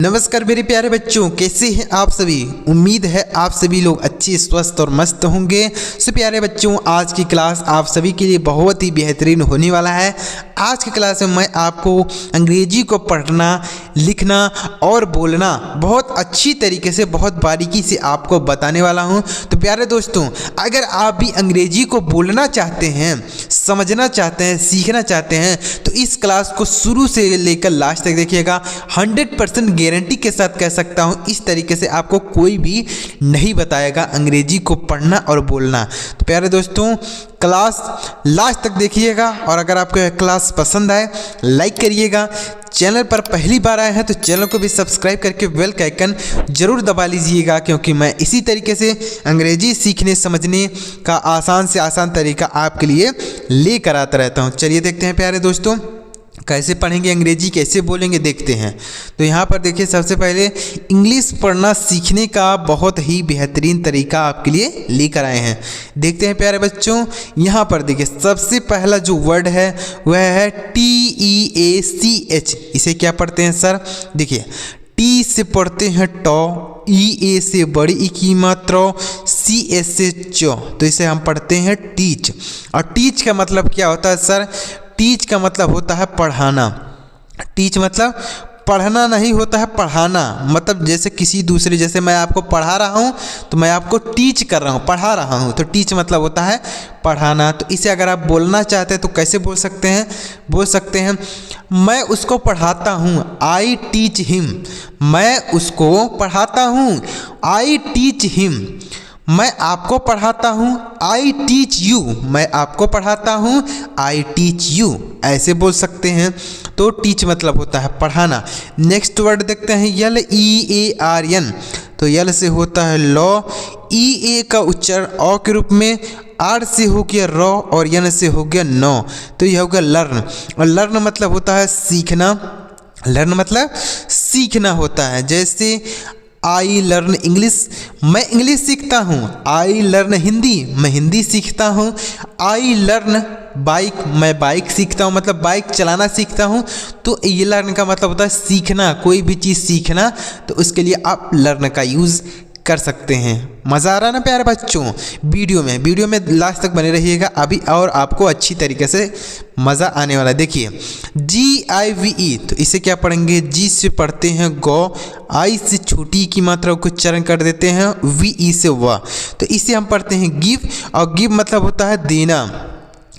नमस्कार मेरे प्यारे बच्चों, कैसे हैं आप सभी। उम्मीद है आप सभी लोग अच्छे, स्वस्थ और मस्त होंगे। सो प्यारे बच्चों, आज की क्लास आप सभी के लिए बहुत ही बेहतरीन होने वाला है। आज की क्लास में मैं आपको अंग्रेजी को पढ़ना, लिखना और बोलना बहुत अच्छी तरीके से, बहुत बारीकी से आपको बताने वाला हूं। तो प्यारे दोस्तों, अगर आप भी अंग्रेजी को बोलना चाहते हैं, समझना चाहते हैं, सीखना चाहते हैं, तो इस क्लास को शुरू से लेकर लास्ट तक देखिएगा। 100% गारंटी के साथ कह सकता हूँ, इस तरीके से आपको कोई भी नहीं बताएगा अंग्रेजी को पढ़ना और बोलना। तो प्यारे दोस्तों, क्लास लास्ट तक देखिएगा और अगर आपको क्लास पसंद आए लाइक करिएगा। चैनल पर पहली बार आए हैं तो चैनल को भी सब्सक्राइब करके बेल का आइकन जरूर दबा लीजिएगा, क्योंकि मैं इसी तरीके से अंग्रेजी सीखने समझने का आसान से आसान तरीका आपके लिए लेकर आता रहता हूँ। चलिए देखते हैं प्यारे दोस्तों, कैसे पढ़ेंगे अंग्रेजी, कैसे बोलेंगे, देखते हैं। तो यहाँ पर देखिए, सबसे पहले इंग्लिश पढ़ना सीखने का बहुत ही बेहतरीन तरीका आपके लिए लेकर आए हैं। देखते हैं प्यारे बच्चों, यहाँ पर देखिए सबसे पहला जो वर्ड है वह है TEACH। इसे क्या पढ़ते हैं सर? देखिए, टी से पढ़ते हैं टॉ, EA से बड़ी ई की मात्रा, CS से चौ, तो इसे हम पढ़ते हैं टीच। और टीच का मतलब क्या होता है सर? टीच का मतलब होता है पढ़ाना। टीच मतलब पढ़ना नहीं होता है, पढ़ाना। मतलब जैसे किसी दूसरे, जैसे मैं आपको पढ़ा रहा हूँ तो मैं आपको टीच कर रहा हूँ, पढ़ा रहा हूँ, तो टीच मतलब होता है पढ़ाना। तो इसे अगर आप बोलना चाहते हैं तो कैसे बोल सकते हैं? बोल सकते हैं, मैं उसको पढ़ाता हूँ, आई टीच हिम। मैं उसको पढ़ाता हूँ, आई टीच हिम। मैं आपको पढ़ाता हूँ, आई टीच यू। मैं आपको पढ़ाता हूँ, आई टीच यू। ऐसे बोल सकते हैं। तो टीच मतलब होता है पढ़ाना। नेक्स्ट वर्ड देखते हैं, LEARN। तो यल से होता है लॉ, EA का उच्चारण अ के रूप में, आर से हो गया रॉ और यन से हो गया नो। तो यह हो गया लर्न। और लर्न मतलब होता है सीखना। लर्न मतलब सीखना होता है। जैसे आई लर्न इंग्लिश, मैं इंग्लिश सीखता हूँ। आई लर्न हिंदी, मैं हिंदी सीखता हूँ। आई लर्न बाइक, मैं बाइक सीखता हूँ, मतलब बाइक चलाना सीखता हूँ। तो ये लर्न का मतलब होता है सीखना, कोई भी चीज़ सीखना। तो उसके लिए आप लर्न का यूज़ कर सकते हैं। मज़ा आ रहा है ना प्यारे बच्चों? वीडियो में लास्ट तक बने रहिएगा, अभी और आपको अच्छी तरीके से मज़ा आने वाला है। देखिए, GIVE, तो इसे क्या पढ़ेंगे? जी से पढ़ते हैं गौ, आई से छोटी की मात्रा को उच्चारण कर देते हैं, VE से व। तो इसे हम पढ़ते हैं गिव। और गिव मतलब होता है देना।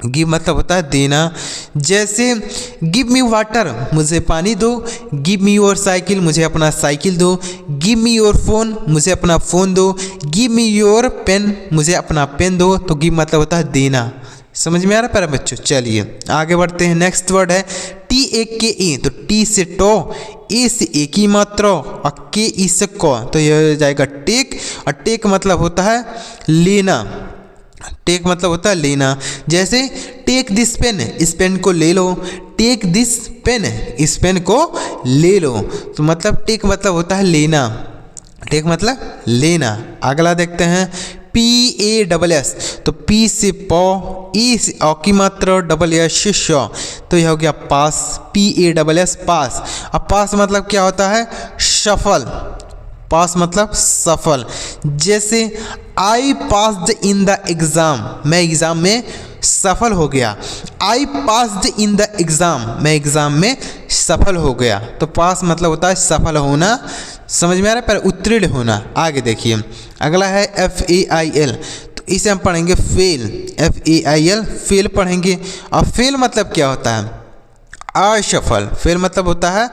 गिव मतलब होता है देना। जैसे गिव मी वाटर, मुझे पानी दो। गिव मी योर साइकिल, मुझे अपना साइकिल दो। गिव मी योर फोन, मुझे अपना फ़ोन दो। गिव मी योर पेन, मुझे अपना पेन दो। तो गिव मतलब होता है देना। समझ में आ रहा है प्यारे बच्चों? चलिए आगे बढ़ते हैं। नेक्स्ट वर्ड है TAKE। तो टी से टो, ए से ए की मात्रा और KE से को, तो यह हो जाएगा टेक। और टेक मतलब होता है लेना। टेक मतलब होता है लेना। जैसे टेक दिस पेन, इस पेन को ले लो। टेक दिस पेन, इस पेन को ले लो। तो मतलब टेक मतलब होता है लेना। टेक मतलब लेना। अगला देखते हैं PASS। तो P से पौ, E से औ की मात्रा, SS से शौ, तो यह हो गया पास। PASS पास। अब पास मतलब क्या होता है? सफल। पास मतलब सफल। जैसे I passed in the exam, मैं एग्ज़ाम में सफल हो गया। I passed in the exam, मैं एग्ज़ाम में सफल हो गया। तो पास मतलब होता है सफल होना। समझ में आ रहा है? पर उत्तीर्ण होना। आगे देखिए, अगला है FAIL। तो इसे हम पढ़ेंगे फेल। FAIL फेल पढ़ेंगे। और फेल मतलब क्या होता है? असफल। फेल मतलब होता है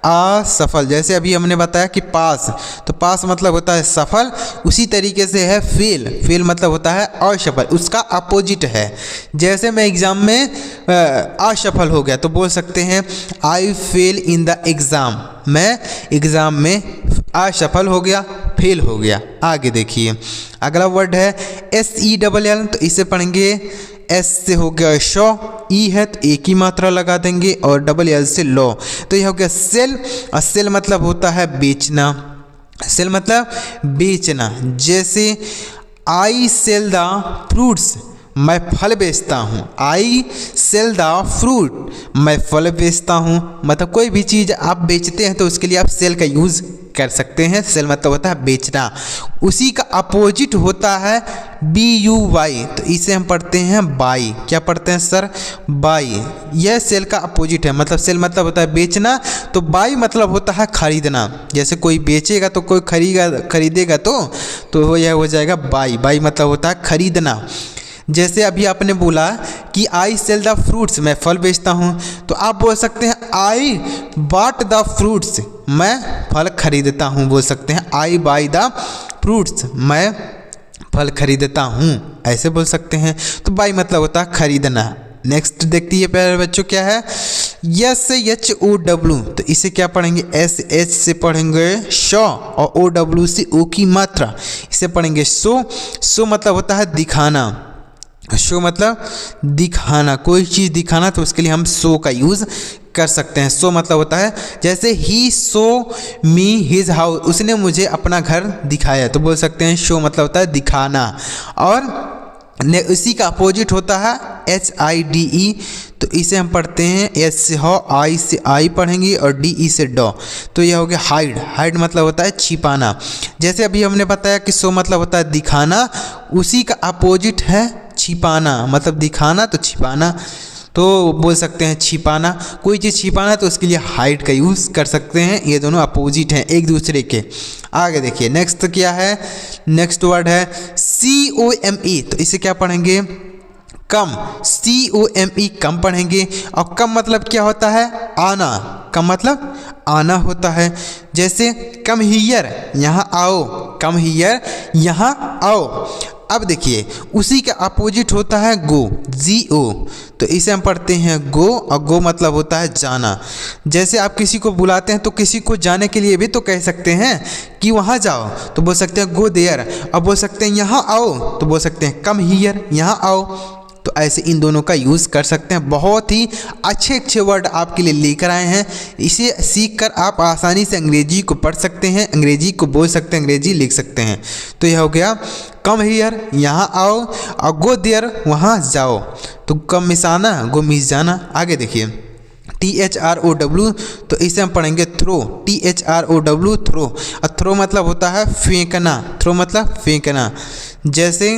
असफल। जैसे अभी हमने बताया कि पास, तो पास मतलब होता है सफल, उसी तरीके से है फेल। फेल मतलब होता है असफल, उसका अपोजिट है। जैसे मैं एग्ज़ाम में असफल हो गया तो बोल सकते हैं आई फेल इन द एग्ज़ाम, मैं एग्ज़ाम में असफल हो गया, फेल हो गया। आगे देखिए, अगला वर्ड है SELL। तो इसे पढ़ेंगे, S से हो गया शो, E है तो एक ही मात्रा लगा देंगे और LL से लो। तो यह हो गया सेल। और सेल मतलब होता है बेचना। सेल मतलब बेचना। जैसे आई सेल द फ्रूट्स, मैं फल बेचता हूँ। आई सेल द फ्रूट, मैं फल बेचता हूँ। मतलब कोई भी चीज़ आप बेचते हैं तो उसके लिए आप सेल का यूज़ कर सकते हैं। सेल मतलब होता है बेचना। उसी का अपोजिट होता है BUY, तो इसे हम पढ़ते हैं बाई। क्या पढ़ते हैं सर? बाई। यह सेल का अपोजिट है। मतलब सेल मतलब होता है बेचना, तो बाई मतलब होता है खरीदना। जैसे कोई बेचेगा तो कोई खरीदेगा तो यह हो जाएगा बाई। बाई मतलब होता है खरीदना। जैसे अभी आपने बोला कि आई सेल द फ्रूट्स, मैं फल बेचता हूँ, तो आप बोल सकते हैं आई बॉट द फ्रूट्स, मैं फल खरीदता हूँ। बोल सकते हैं आई बाई द फ्रूट्स, मैं फल खरीदता हूँ, ऐसे बोल सकते हैं। तो बाई मतलब होता है खरीदना। नेक्स्ट देखती है प्यारे बच्चों क्या है? SHOW, तो इसे क्या पढ़ेंगे? SH से पढ़ेंगे शो और OW से ओ की मात्रा, इसे पढ़ेंगे सो। सो मतलब होता है दिखाना। शो मतलब दिखाना, कोई चीज़ दिखाना, तो उसके लिए हम शो का यूज़ कर सकते हैं। शो मतलब होता है जैसे ही शो मी हिज हाउस, उसने मुझे अपना घर दिखाया, तो बोल सकते हैं शो मतलब होता है दिखाना। और उसी का अपोजिट होता है HIDE, तो इसे हम पढ़ते हैं S से हो, I से आई पढ़ेंगे और DE से डॉ, तो यह हो गया हाइड। हाइड मतलब होता है छिपाना। जैसे अभी हमने बताया कि शो मतलब होता है दिखाना, उसी का अपोजिट है छिपाना। मतलब दिखाना तो छिपाना, तो बोल सकते हैं छिपाना। कोई चीज़ छिपाना तो उसके लिए हाइड का यूज़ कर सकते हैं। ये दोनों अपोजिट हैं एक दूसरे के। आगे देखिए नेक्स्ट क्या है? नेक्स्ट वर्ड है COME, तो इसे क्या पढ़ेंगे? कम। COME कम पढ़ेंगे। और कम मतलब क्या होता है? आना। कम मतलब आना होता है। जैसे कम हियर, यहाँ आओ। कम हियर, यहाँ आओ। अब देखिए उसी का अपोजिट होता है गो, GO, तो इसे हम पढ़ते हैं गो, और गो मतलब होता है जाना। जैसे आप किसी को बुलाते हैं तो किसी को जाने के लिए भी तो कह सकते हैं कि वहाँ जाओ, तो बोल सकते हैं गो देयर। अब बोल सकते हैं यहाँ आओ, तो बोल सकते हैं कम हियर, यहाँ आओ। तो ऐसे इन दोनों का यूज़ कर सकते हैं। बहुत ही अच्छे अच्छे वर्ड आपके लिए लेकर आए हैं। इसे सीखकर आप आसानी से अंग्रेजी को पढ़ सकते हैं, अंग्रेजी को बोल सकते हैं, अंग्रेजी लिख सकते हैं। तो यह हो गया कम हियर, यहाँ आओ, और गो देयर, वहाँ जाओ। तो कम मिस आना, गो मिस जाना। आगे देखिए THROW, तो इसे हम पढ़ेंगे थ्रो। THROW throw. और थ्रो मतलब होता है फेंकना। थ्रो मतलब फेंकना। जैसे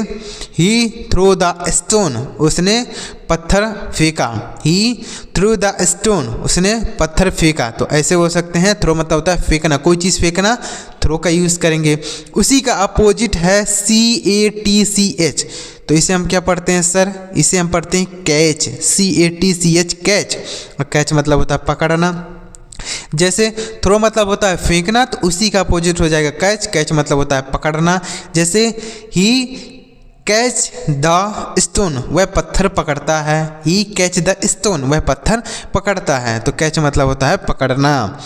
ही थ्रो द स्टोन, उसने पत्थर फेंका। ही थ्रो द स्टोन, उसने पत्थर फेंका। तो ऐसे हो सकते हैं। थ्रो मतलब होता है फेंकना, कोई चीज़ फेंकना, थ्रो का यूज़ करेंगे। उसी का अपोजिट है CATCH, तो इसे हम क्या पढ़ते हैं सर? इसे हम पढ़ते हैं कैच। CATCH catch. और कैच मतलब होता है पकड़ना। जैसे थ्रो मतलब होता है फेंकना, तो उसी का अपोजिट हो जाएगा कैच। कैच मतलब होता है पकड़ना। जैसे ही कैच द स्टोन, वह पत्थर पकड़ता है। ही कैच द स्टोन, वह पत्थर पकड़ता है। तो कैच मतलब होता है पकड़ना।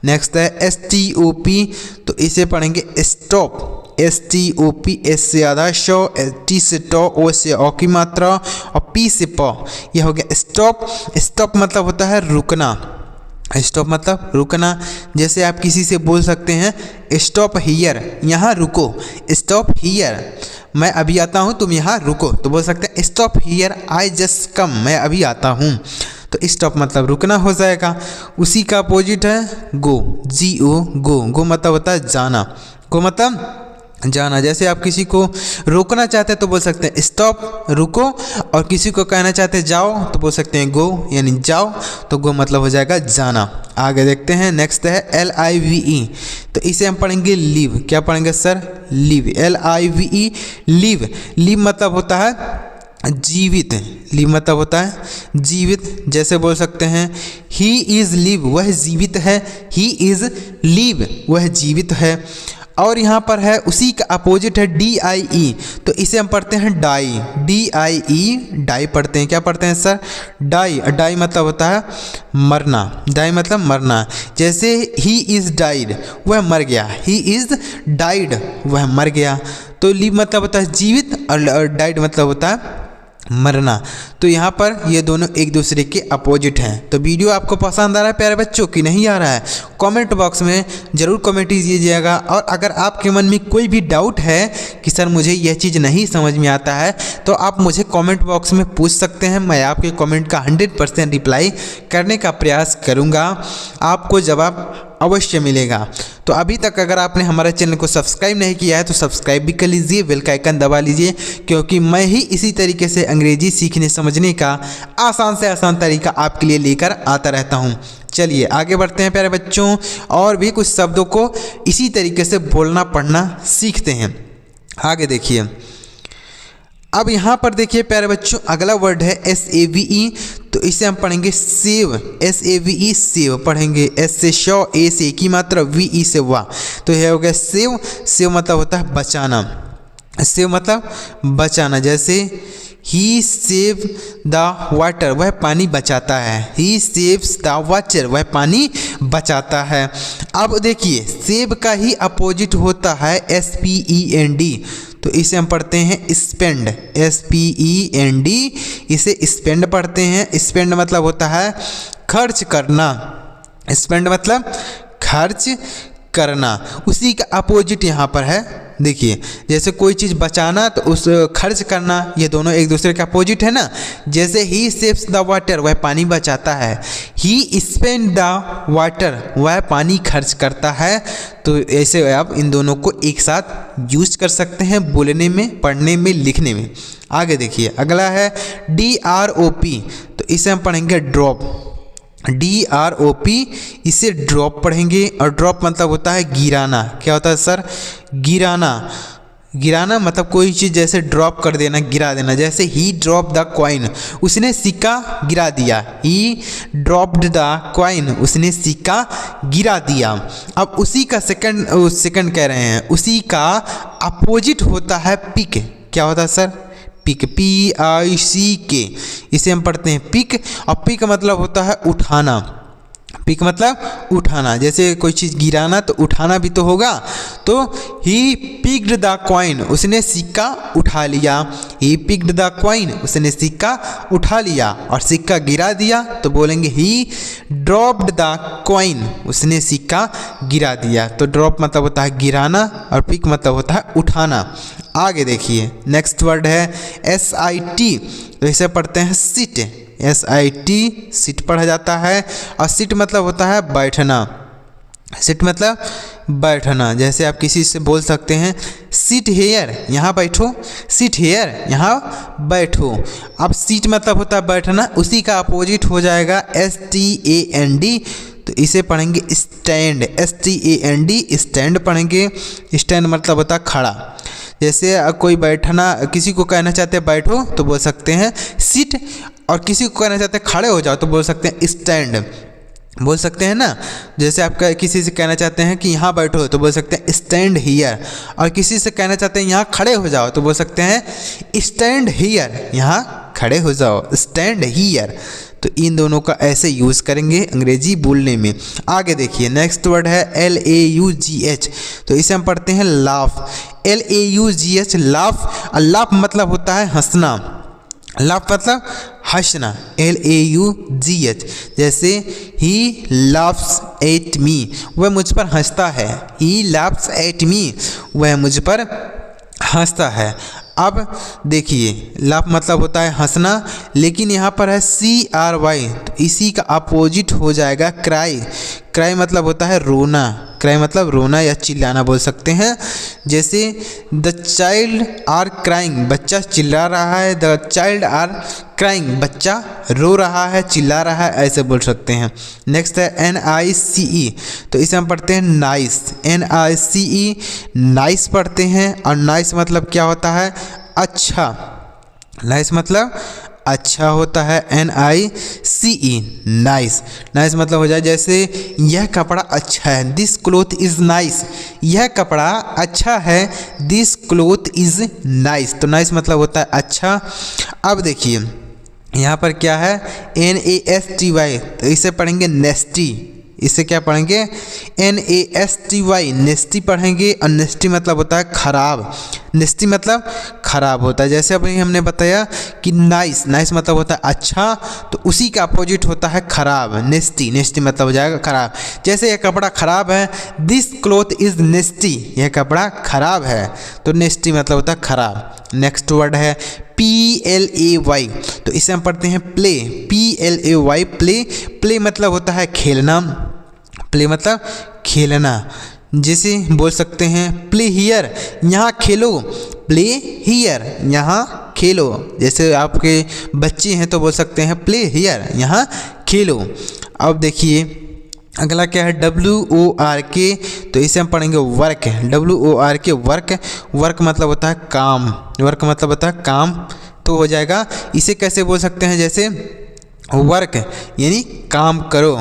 नेक्स्ट है STOP, तो इसे पढ़ेंगे स्टॉप। STOP, S से आधा शो, T से टो, O से ओ की मात्रा, और P से प, यह हो गया स्टॉप। स्टॉप मतलब होता है रुकना। स्टॉप मतलब रुकना। जैसे आप किसी से बोल सकते हैं स्टॉप हियर, यहाँ रुको। स्टॉप हियर, मैं अभी आता हूँ, तुम यहाँ रुको। तो बोल सकते हैं stop here, I just come, मैं अभी आता हूँ। तो स्टॉप मतलब रुकना हो जाएगा। उसी का अपोजिट है गो, GO, गो। गो मतलब होता है जाना। गो मतलब जाना। जैसे आप किसी को रोकना चाहते हैं तो बोल सकते हैं स्टॉप, रुको। और किसी को कहना चाहते हैं जाओ, तो बोल सकते हैं गो, यानी जाओ। तो गो मतलब हो जाएगा जाना। आगे देखते हैं नेक्स्ट है LIVE, तो इसे हम पढ़ेंगे लीव। क्या पढ़ेंगे sir? Leave. LIVE leave. Leave मतलब होता है जीवित। लीव मतलब होता है जीवित। जैसे बोल सकते हैं ही इज़ लीव, वह जीवित है। ही इज़ लीव, वह जीवित है। और यहाँ पर है उसी का अपोजिट है DIE, तो इसे हम पढ़ते हैं डाई। DIE, डाई पढ़ते हैं। क्या पढ़ते हैं सर? डाई। डाई मतलब होता है मरना। डाई मतलब मरना। जैसे ही इज़ डाइड, वह मर गया। ही इज़ डाइड, वह मर गया। तो लीव मतलब होता है जीवित, और डाइड मतलब होता है मरना। तो यहाँ पर ये दोनों एक दूसरे के अपोजिट हैं। तो वीडियो आपको पसंद आ रहा है प्यारे बच्चों कि नहीं आ रहा है? कमेंट बॉक्स में ज़रूर कमेंट कीजिएगा। और अगर आपके मन में कोई भी डाउट है कि सर मुझे यह चीज़ नहीं समझ में आता है, तो आप मुझे कमेंट बॉक्स में पूछ सकते हैं। मैं आपके कमेंट का 100% रिप्लाई करने का प्रयास करूँगा, आपको जवाब अवश्य मिलेगा। तो अभी तक अगर आपने हमारे चैनल को सब्सक्राइब नहीं किया है तो सब्सक्राइब भी कर लीजिए, बेल का आइकन दबा लीजिए, क्योंकि मैं ही इसी तरीके से अंग्रेजी सीखने समझने का आसान से आसान तरीका आपके लिए लेकर आता रहता हूँ। चलिए आगे बढ़ते हैं प्यारे बच्चों, और भी कुछ शब्दों को इसी तरीके से बोलना पढ़ना सीखते हैं। आगे देखिए, अब यहाँ पर देखिए प्यारे बच्चों, अगला वर्ड है SAVE, तो इसे हम पढ़ेंगे सेव। SAVE सेव पढ़ेंगे, S से शौ, A से की मात्रा, VE से वाह, तो यह हो गया सेव। सेव मतलब होता है बचाना, सेव मतलब बचाना। जैसे ही सेव द वाटर, वह पानी बचाता है। ही सेव्स द वाटर, वह पानी बचाता है। अब देखिए सेव का ही अपोजिट होता है SPEND, तो इसे हम पढ़ते हैं स्पेंड, SPEND, इसे स्पेंड पढ़ते हैं। स्पेंड मतलब होता है खर्च करना, स्पेंड मतलब खर्च करना, उसी का अपोजिट यहाँ पर है। देखिए जैसे कोई चीज़ बचाना तो उस खर्च करना, ये दोनों एक दूसरे के अपोजिट है ना। जैसे ही सेव्स द वाटर, वह पानी बचाता है। ही स्पेंड द वाटर, वह पानी खर्च करता है। तो ऐसे आप इन दोनों को एक साथ यूज कर सकते हैं बोलने में, पढ़ने में, लिखने में। आगे देखिए अगला है DROP, तो इसे हम पढ़ेंगे ड्रॉप, DROP, इसे ड्रॉप पढ़ेंगे। और ड्रॉप मतलब होता है गिराना। क्या होता है सर? गिराना। गिराना मतलब कोई चीज़ जैसे ड्रॉप कर देना, गिरा देना। जैसे ही ड्रॉप द कॉइन, उसने सिक्का गिरा दिया। ही ड्रॉप्ड द कॉइन, उसने सिक्का गिरा दिया। अब उसी का सेकंड कह रहे हैं, उसी का अपोजिट होता है पिक। क्या होता है सर? पिक, PICK, इसे हम पढ़ते हैं पिक। और पिक मतलब होता है उठाना, पिक मतलब उठाना। जैसे कोई चीज़ गिराना तो उठाना भी तो होगा। तो ही पिक्ड द कॉइन, उसने सिक्का उठा लिया। ही पिक्ड द कॉइन, उसने सिक्का उठा लिया। और सिक्का गिरा दिया तो बोलेंगे ही ड्रॉप्ड द कॉइन, उसने सिक्का गिरा दिया। तो ड्रॉप मतलब होता है गिराना और पिक मतलब होता है उठाना। आगे देखिए नेक्स्ट वर्ड है SIT, तो इसे पढ़ते हैं सिट, SIT, सिट पढ़ा जाता है। और सिट मतलब होता है बैठना, सिट मतलब बैठना। जैसे आप किसी से बोल सकते हैं सिट हेयर, यहाँ बैठो, सिट हेयर, यहाँ बैठो। अब सीट मतलब होता है बैठना, उसी का अपोजिट हो जाएगा STAND, तो इसे पढ़ेंगे स्टैंड, STAND, स्टैंड पढ़ेंगे। स्टैंड मतलब होता है खड़ा। जैसे कोई बैठना, किसी को कहना चाहते हैं बैठो तो बोल सकते हैं सिट, और किसी को कहना चाहते हैं खड़े हो जाओ तो बोल सकते हैं स्टैंड, बोल सकते हैं ना। जैसे आप किसी से कहना चाहते हैं कि यहाँ बैठो तो बोल सकते हैं स्टैंड हियर, और किसी से कहना चाहते हैं यहाँ खड़े हो जाओ तो बोल सकते हैं स्टैंड हियर, यहाँ खड़े हो जाओ, स्टैंड हियर। तो इन दोनों का ऐसे यूज़ करेंगे अंग्रेजी बोलने में। आगे देखिए नेक्स्ट वर्ड है LAUGH, तो इसे हम पढ़ते हैं लाफ, LAUGH, लाफ। लाफ मतलब होता है हंसना, लाफ मतलब हंसना, LAUGH। जैसे ही लाफ्स एट मी, वह मुझ पर हंसता है। ही लाफ्स एट मी, वह मुझ पर हंसता है। अब देखिए लाफ मतलब होता है हंसना, लेकिन यहाँ पर है CRY, तो इसी का अपोजिट हो जाएगा क्राई। क्राई मतलब होता है रोना, क्राई मतलब रोना या चिल्लाना बोल सकते हैं। जैसे द चाइल्ड आर क्राइंग, बच्चा चिल्ला रहा है। द चाइल्ड आर क्राइंग, बच्चा रो रहा है, चिल्ला रहा है, ऐसे बोल सकते हैं। नेक्स्ट है NICE, तो इसे हम पढ़ते हैं नाइस, NICE, नाइस पढ़ते हैं। और नाइस मतलब क्या होता है? अच्छा, नाइस मतलब अच्छा होता है, NICE, नाइस। नाइस मतलब हो जाए जैसे यह कपड़ा अच्छा है, दिस क्लोथ इज़ नाइस, यह कपड़ा अच्छा है, दिस क्लोथ इज़ नाइस। तो नाइस मतलब होता है अच्छा। अब देखिए यहाँ पर क्या है NASTY, तो इसे पढ़ेंगे नेस्टी, इसे क्या पढ़ेंगे, NASTY, नेस्टी पढ़ेंगे। और नेस्टी मतलब होता है खराब, नेस्टी मतलब खराब होता है। जैसे अभी हमने बताया कि नाइस, नाइस मतलब होता है अच्छा, तो उसी का अपोजिट होता है खराब, नेस्टी। नेस्टी मतलब हो जाएगा खराब। जैसे यह कपड़ा खराब है, दिस क्लॉथ इज़ नेस्टी, यह कपड़ा खराब है, तो नेस्टी मतलब होता है खराब। नेक्स्ट वर्ड है PLAY, तो इसे हम पढ़ते हैं प्ले, PLAY प्ले। प्ले मतलब होता है खेलना, प्ले मतलब खेलना। जैसे बोल सकते हैं प्ले हियर, यहाँ खेलो, प्ले हियर, यहाँ खेलो। जैसे आपके बच्चे हैं तो बोल सकते हैं प्ले हियर, यहाँ खेलो। अब देखिए अगला क्या है WORK, तो इसे हम पढ़ेंगे वर्क, WORK वर्क। वर्क मतलब होता है काम, वर्क मतलब होता है काम, तो हो जाएगा। इसे कैसे बोल सकते हैं, जैसे वर्क यानी काम करो,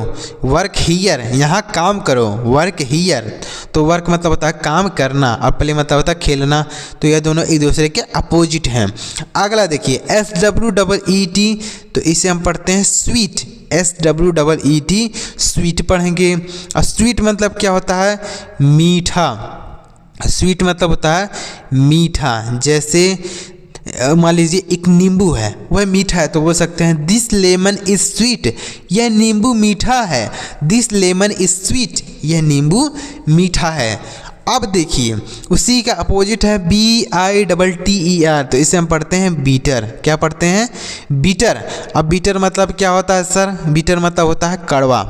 वर्क हियर, यहाँ काम करो, वर्क हियर। तो वर्क मतलब होता है काम करना और प्ले मतलब होता है खेलना, तो यह दोनों एक दूसरे के अपोजिट हैं। अगला देखिए SWEET, तो इसे हम पढ़ते हैं स्वीट, SWEET स्वीट पढ़ेंगे। और स्वीट मतलब क्या होता है, मीठा, स्वीट मतलब होता है मीठा। जैसे मान लीजिए एक नींबू है, वह मीठा है, तो बोल सकते हैं दिस लेमन इज़ स्वीट, यह नींबू मीठा है, दिस लेमन इज़ स्वीट, यह नींबू मीठा है। अब देखिए उसी का अपोजिट है BITTER, तो इसे हम पढ़ते हैं बीटर। क्या पढ़ते हैं, बीटर। अब बीटर मतलब क्या होता है सर, बीटर मतलब होता है कड़वा,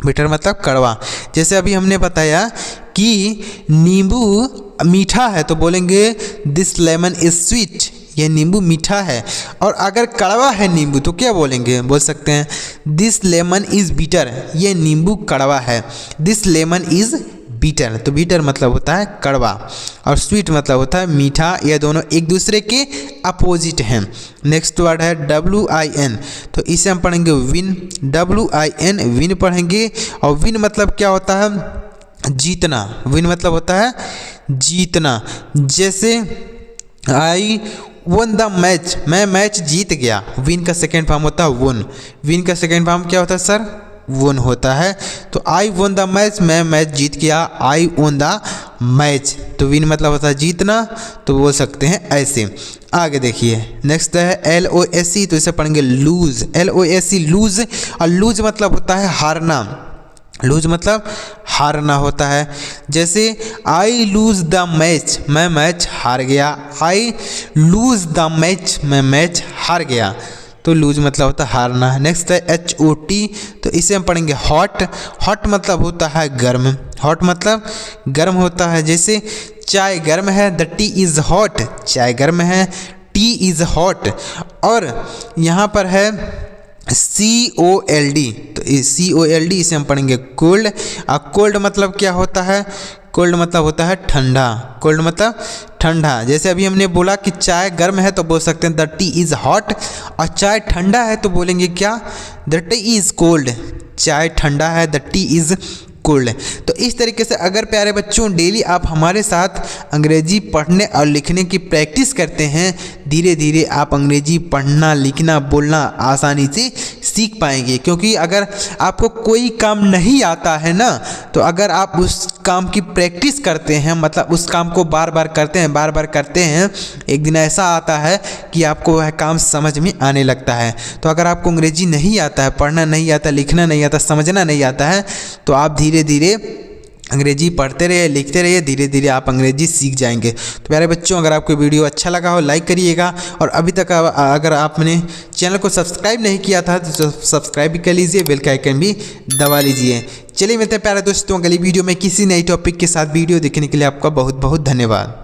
बीटर मतलब कड़वा। जैसे अभी हमने बताया कि नींबू मीठा है, तो बोलेंगे दिस लेमन इज़ स्वीट, यह नींबू मीठा है। और अगर कड़वा है नींबू तो क्या बोलेंगे, बोल सकते हैं दिस लेमन इज़ बीटर, यह नींबू कड़वा है, दिस लेमन इज़ बीटर। तो बीटर मतलब होता है कड़वा और स्वीट मतलब होता है मीठा, यह दोनों एक दूसरे के अपोजिट हैं। नेक्स्ट वर्ड है WIN, तो इसे हम पढ़ेंगे विन, WIN विन पढ़ेंगे। और विन मतलब क्या होता है, जीतना, विन मतलब होता है जीतना। जैसे आई वन द मैच, मैं मैच जीत गया, विन का सेकेंड फॉर्म होता है वोन, विन का सेकेंड फॉर्म क्या होता है सर, वोन होता है। तो आई वन द मैच, मैं मैच जीत गया, आई वन द मैच, तो विन मतलब होता है जीतना, तो बोल सकते हैं ऐसे। आगे देखिए नेक्स्ट है LOSE, तो इसे पढ़ेंगे लूज, LOSE लूज। और लूज मतलब होता है हारना, लूज मतलब हारना होता है। जैसे आई लूज द मैच, मैं मैच हार गया, आई लूज द मैच, मैं मैच हार गया, तो लूज मतलब होता है हारना। नेक्स्ट है HOT, तो इसे हम पढ़ेंगे हॉट, हॉट मतलब होता है गर्म, हॉट मतलब गर्म होता है। जैसे चाय गर्म है, द टी इज़ हॉट, चाय गर्म है, टी इज़ हॉट। और यहाँ पर है COLD, तो COLD इसे हम पढ़ेंगे कोल्ड। और कोल्ड मतलब क्या होता है, कोल्ड मतलब होता है ठंडा, कोल्ड मतलब ठंडा। जैसे अभी हमने बोला कि चाय गर्म है तो बोल सकते हैं द टी इज़ हॉट, और चाय ठंडा है तो बोलेंगे क्या, द टी इज़ कोल्ड, चाय ठंडा है, द टी इज़ कोल्ड। तो इस तरीके से अगर प्यारे बच्चों डेली आप हमारे साथ अंग्रेजी पढ़ने और लिखने की प्रैक्टिस करते हैं, धीरे धीरे आप अंग्रेजी पढ़ना लिखना बोलना आसानी से सीख पाएंगे। क्योंकि अगर आपको कोई काम नहीं आता है ना, तो अगर आप उस काम की प्रैक्टिस करते हैं, मतलब उस काम को बार बार करते हैं, बार बार करते हैं, एक दिन ऐसा आता है कि आपको वह काम समझ में आने लगता है। तो अगर आपको अंग्रेजी नहीं आता है, पढ़ना नहीं आता, लिखना नहीं आता, समझना नहीं आता है, तो आप धीरे धीरे अंग्रेजी पढ़ते रहिए, लिखते रहिए, धीरे धीरे आप अंग्रेजी सीख जाएंगे। तो प्यारे बच्चों अगर आपको वीडियो अच्छा लगा हो लाइक करिएगा, और अभी तक अगर आपने चैनल को सब्सक्राइब नहीं किया था तो सब्सक्राइब भी कर लीजिए, बेल का आइकन भी दबा लीजिए। चलिए मिलते हैं प्यारे दोस्तों अगली वीडियो में किसी नई टॉपिक के साथ। वीडियो देखने के लिए आपका बहुत बहुत धन्यवाद।